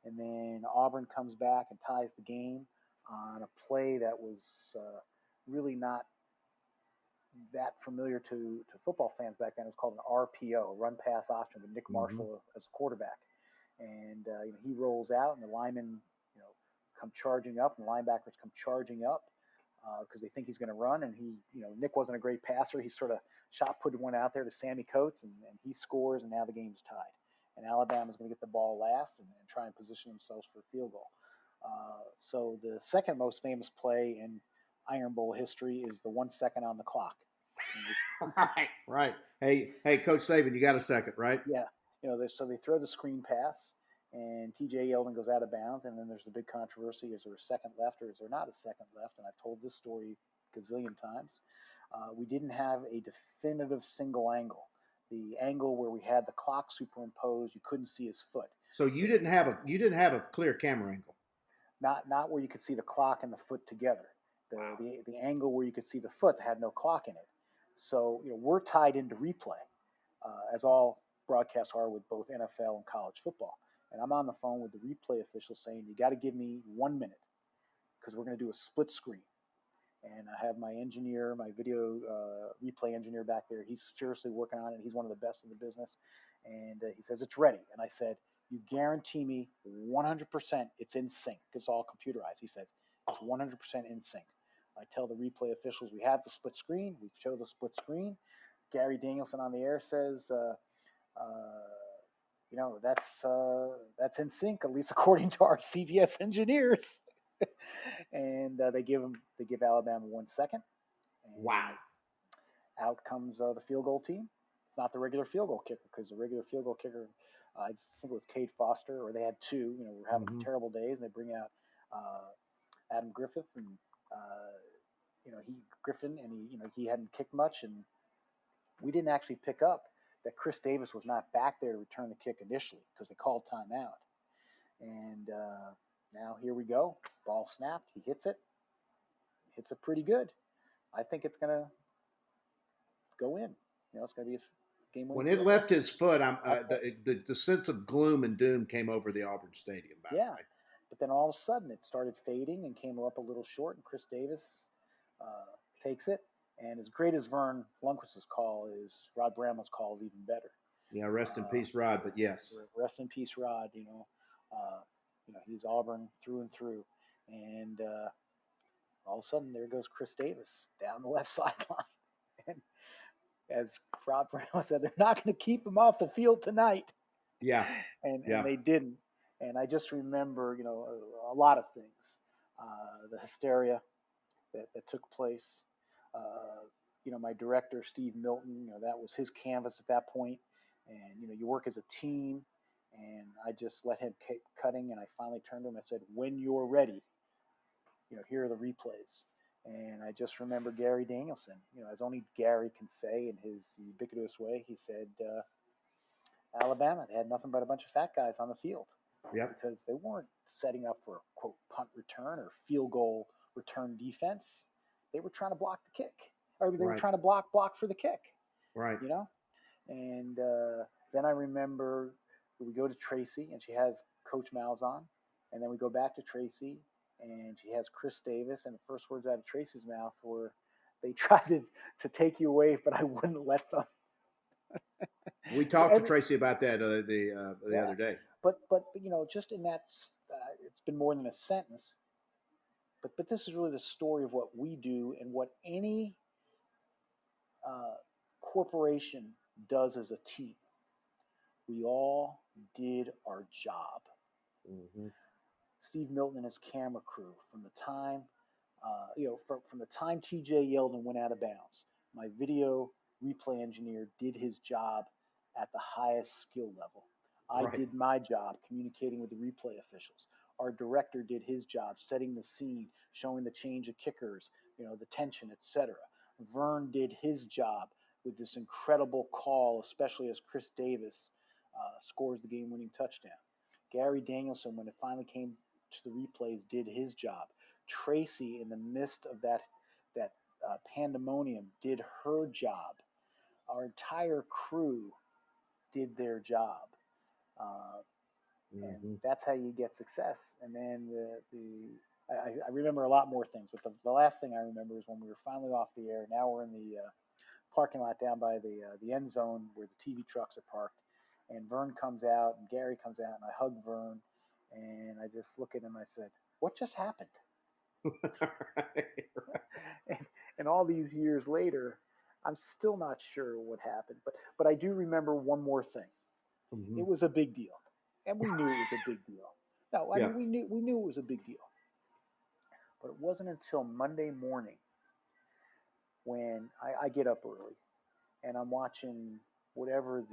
And then Auburn comes back and ties the game on a play that was really not that familiar to football fans back then. It was called an RPO, run pass option, with Nick Marshall as quarterback. And he rolls out, and the linemen come charging up, and the linebackers come charging up because they think he's going to run. And Nick wasn't a great passer. He sort of shot put one out there to Sammy Coates, and he scores, and now the game's tied. And Alabama's going to get the ball last and try and position themselves for a field goal. So the second most famous play in Iron Bowl history is the 1 second on the clock. Right. Hey, Coach Saban, you got a second, right? Yeah. So they throw the screen pass, and TJ Yeldon goes out of bounds, and then there's the big controversy: is there a second left, or is there not a second left? And I've told this story a gazillion times. We didn't have a definitive single angle. The angle where we had the clock superimposed, you couldn't see his foot. So you didn't have a clear camera angle. Not where you could see the clock and the foot together. The angle where you could see the foot had no clock in it. So we're tied into replay, as all broadcasts are with both NFL and college football. And I'm on the phone with the replay official saying, you got to give me 1 minute because we're going to do a split screen. And I have my engineer, my video replay engineer back there. He's seriously working on it. He's one of the best in the business. And he says, it's ready. And I said, you guarantee me 100% it's in sync. It's all computerized. He says, it's 100% in sync. I tell the replay officials we have the split screen. We show the split screen. Gary Danielson on the air says, that's in sync, at least according to our CBS engineers. And they give Alabama 1 second. And wow! Out comes the field goal team. It's not the regular field goal kicker, because the regular field goal kicker, I think it was Cade Foster, or they had 2. We're having terrible days, and they bring out Adam Griffith, and he hadn't kicked much, and we didn't actually pick up that Chris Davis was not back there to return the kick initially because they called timeout. And now here we go. Ball snapped. He hits it. Hits it pretty good. I think it's going to go in. It's going to be a game-winning. When it left his foot, the sense of gloom and doom came over the Auburn Stadium. Yeah. But then all of a sudden it started fading and came up a little short, and Chris Davis takes it. And as great as Vern Lundquist's call is, Rod Bramlett's call is even better. Yeah, rest in peace, Rod. But yes, rest in peace, Rod. He's Auburn through and through. And all of a sudden, there goes Chris Davis down the left sideline. And as Rod Bramlett said, they're not going to keep him off the field tonight. Yeah, and they didn't. And I just remember, a lot of things. The hysteria that took place. My director, Steve Milton, that was his canvas at that point. And, you work as a team. And I just let him keep cutting. And I finally turned to him. I said, when you're ready, here are the replays. And I just remember Gary Danielson, as only Gary can say in his ubiquitous way, he said, Alabama, they had nothing but a bunch of fat guys on the field. Yep. Because they weren't setting up for a, quote, punt return or field goal return defense. They were trying to block the kick. Or they were trying to block for the kick. Right. And then I remember we go to Tracy, and she has Coach Malzahn. And then we go back to Tracy, and she has Chris Davis. And the first words out of Tracy's mouth were, they tried to take you away, but I wouldn't let them. We talked to Tracy about that the other day. But just in that, it's been more than a sentence. But this is really the story of what we do and what any corporation does as a team. We all did our job. Mm-hmm. Steve Milton and his camera crew, from the time, from the time TJ yelled and went out of bounds, my video replay engineer did his job at the highest skill level. I did my job communicating with the replay officials. Our director did his job setting the scene, showing the change of kickers, the tension, etc. Vern did his job with this incredible call, especially as Chris Davis scores the game-winning touchdown. Gary Danielson, when it finally came to the replays, did his job. Tracy, in the midst of that pandemonium, did her job. Our entire crew did their job. And that's how you get success. And then I remember a lot more things, but the last thing I remember is when we were finally off the air. Now we're in the parking lot down by the end zone where the TV trucks are parked. And Vern comes out and Gary comes out, and I hug Vern, and I just look at him and I said, what just happened? And all these years later, I'm still not sure what happened. But I do remember one more thing. Mm-hmm. It was a big deal. And we knew it was a big deal. No, I mean, we knew it was a big deal. But it wasn't until Monday morning when I get up early and I'm watching whatever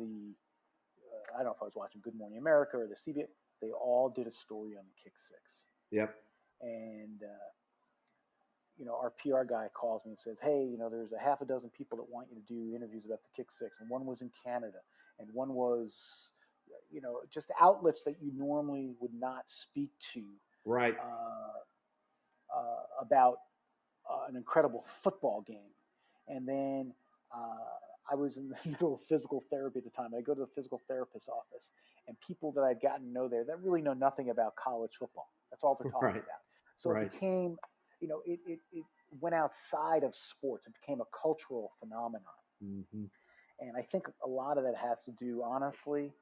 I don't know if I was watching Good Morning America or the CBS. They all did a story on the kick six. Yep. And, our PR guy calls me and says, hey, there's a half a dozen people that want you to do interviews about the kick six. And one was in Canada, and one was, just outlets that you normally would not speak to. Right. About an incredible football game. And then I was in the middle of physical therapy at the time. I go to the physical therapist's office, and people that I'd gotten to know there that really know nothing about college football. That's all they're talking about. So it became, it went outside of sports. It became a cultural phenomenon. Mm-hmm. And I think a lot of that has to do, honestly,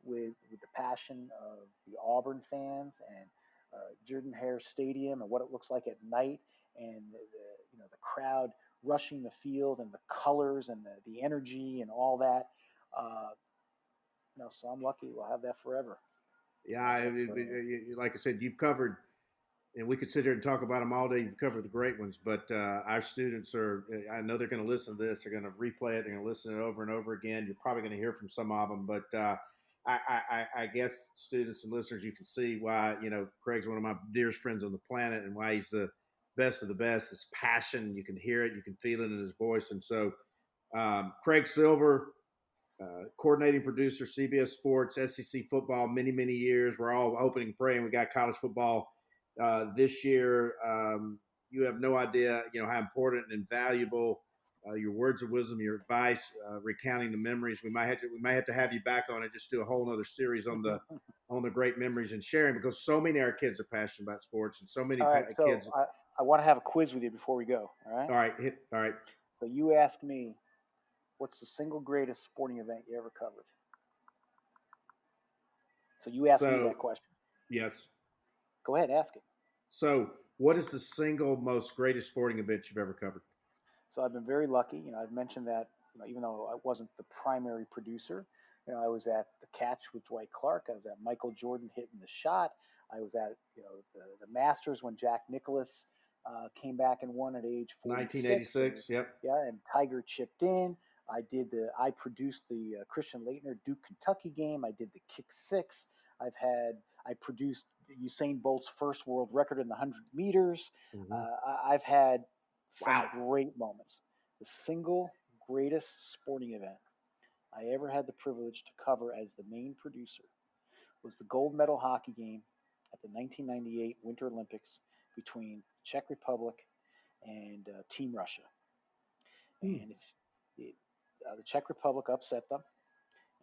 with the passion of the Auburn fans and Jordan-Hare Stadium and what it looks like at night, and the crowd rushing the field and the colors and the energy and all that. So I'm lucky we'll have that forever. Yeah, like I said, you've covered, and we could sit here and talk about them all day. You've covered the great ones, but our students I know they're going to listen to this. They're going to replay it. They're going to listen to it over and over again. You're probably going to hear from some of them, but I guess students and listeners, you can see why, Craig's one of my dearest friends on the planet and why he's the best of the best. His passion, you can hear it, you can feel it in his voice. And so Craig Silver, coordinating producer, CBS Sports, SEC football, many, many years. We're all hoping and praying we got college football this year. You have no idea, how important and valuable your words of wisdom, your advice, recounting the memories. We might have to have you back on and just do a whole other series on the great memories and sharing, because so many of our kids are passionate about sports, and so many All right, kids. so I want to have a quiz with you before we go. All right. All right. So you ask me, what's the single greatest sporting event you ever covered? So you ask me that question. Yes. Go ahead, ask it. So, what is the single most greatest sporting event you've ever covered? So I've been very lucky. I've mentioned that, even though I wasn't the primary producer, I was at the catch with Dwight Clark. I was at Michael Jordan hitting the shot. I was at, the Masters when Jack Nicklaus came back and won at age 46. 1986. Yep. Yeah, and Tiger chipped in. I produced the Christian Laettner Duke Kentucky game. I did the kick six. I produced Usain Bolt's first world record in the 100 meters. Mm-hmm. I've had some great moments. The single greatest sporting event I ever had the privilege to cover as the main producer was the gold medal hockey game at the 1998 Winter Olympics between Czech Republic and Team Russia. And the Czech Republic upset them,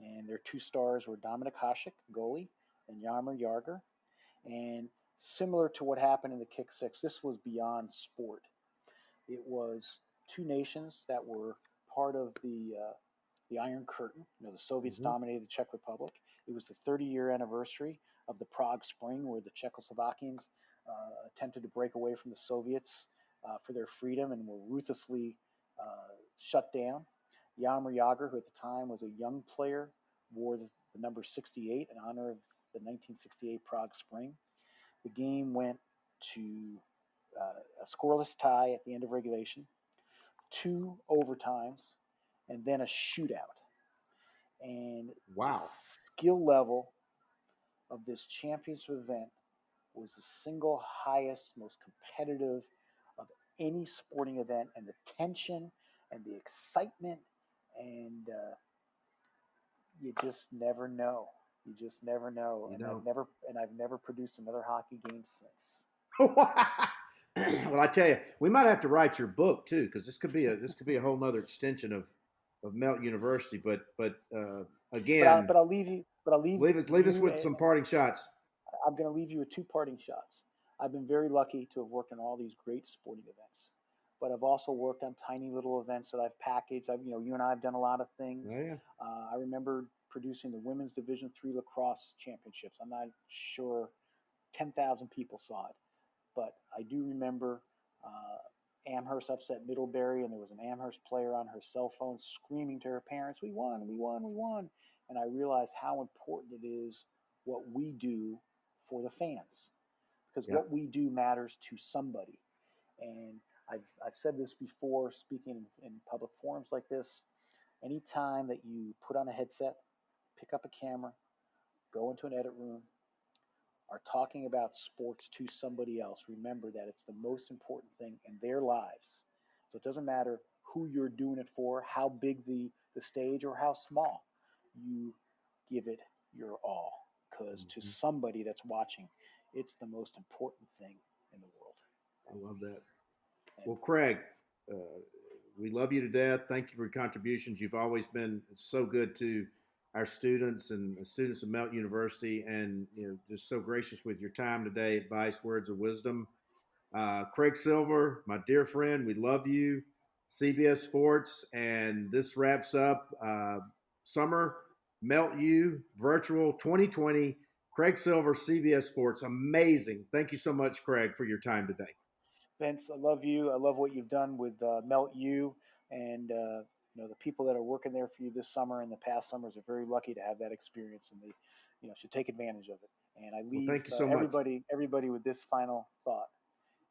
and their two stars were Dominik Hasek, goalie, and Jaromír Jágr. And similar to what happened in the kick six, this was beyond sport. It was two nations that were part of the Iron Curtain. The Soviets dominated the Czech Republic. It was the 30-year anniversary of the Prague Spring, where the Czechoslovakians attempted to break away from the Soviets for their freedom and were ruthlessly shut down. Jaromír Jágr, who at the time was a young player, wore the number 68 in honor of the 1968 Prague Spring. The game went to a scoreless tie at the end of regulation, 2 overtimes, and then a shootout. And the skill level of this championship event was the single highest, most competitive of any sporting event, and the tension and the excitement, and you just never know. You just never know. I've never produced another hockey game since. Well, I tell you, we might have to write your book too, because this could be a whole nother extension of Melt University. But again, I'll leave you. Leave us with some parting shots. I'm going to leave you with 2 parting shots. I've been very lucky to have worked on all these great sporting events, but I've also worked on tiny little events that I've packaged. You and I have done a lot of things. Oh, yeah. I remember producing the women's Division III lacrosse championships. I'm not sure 10,000 people saw it, but I do remember Amherst upset Middlebury, and there was an Amherst player on her cell phone screaming to her parents, "We won, we won, we won." And I realized how important it is what we do for the fans, because what we do matters to somebody. And I've said this before, speaking in public forums like this. Anytime that you put on a headset, pick up a camera, go into an edit room, are talking about sports to somebody else, remember that it's the most important thing in their lives. So it doesn't matter who you're doing it for, how big the stage, or how small. You give it your all, because to somebody that's watching, it's the most important thing in the world. I love that. Well, Craig, we love you to death. Thank you for your contributions. You've always been so good to our students and the students of Melt University, and just so gracious with your time today, advice, words of wisdom. Craig Silver, my dear friend, we love you. CBS Sports, and this wraps up Summer Melt U Virtual 2020. Craig Silver, CBS Sports. Amazing. Thank you so much, Craig, for your time today. Vince, I love you. I love what you've done with Melt U, and the people that are working there for you this summer and the past summers are very lucky to have that experience, and they should take advantage of it. And I leave thank you so everybody with this final thought: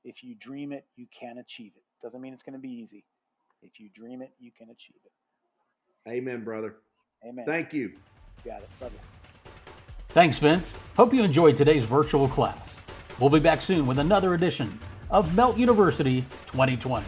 if you dream it, you can achieve it. Doesn't mean it's going to be easy. If you dream it, you can achieve it. Amen, brother. Amen. Thank you. Got it. Love you. Thanks, Vince. Hope you enjoyed today's virtual class. We'll be back soon with another edition of Melt University 2020.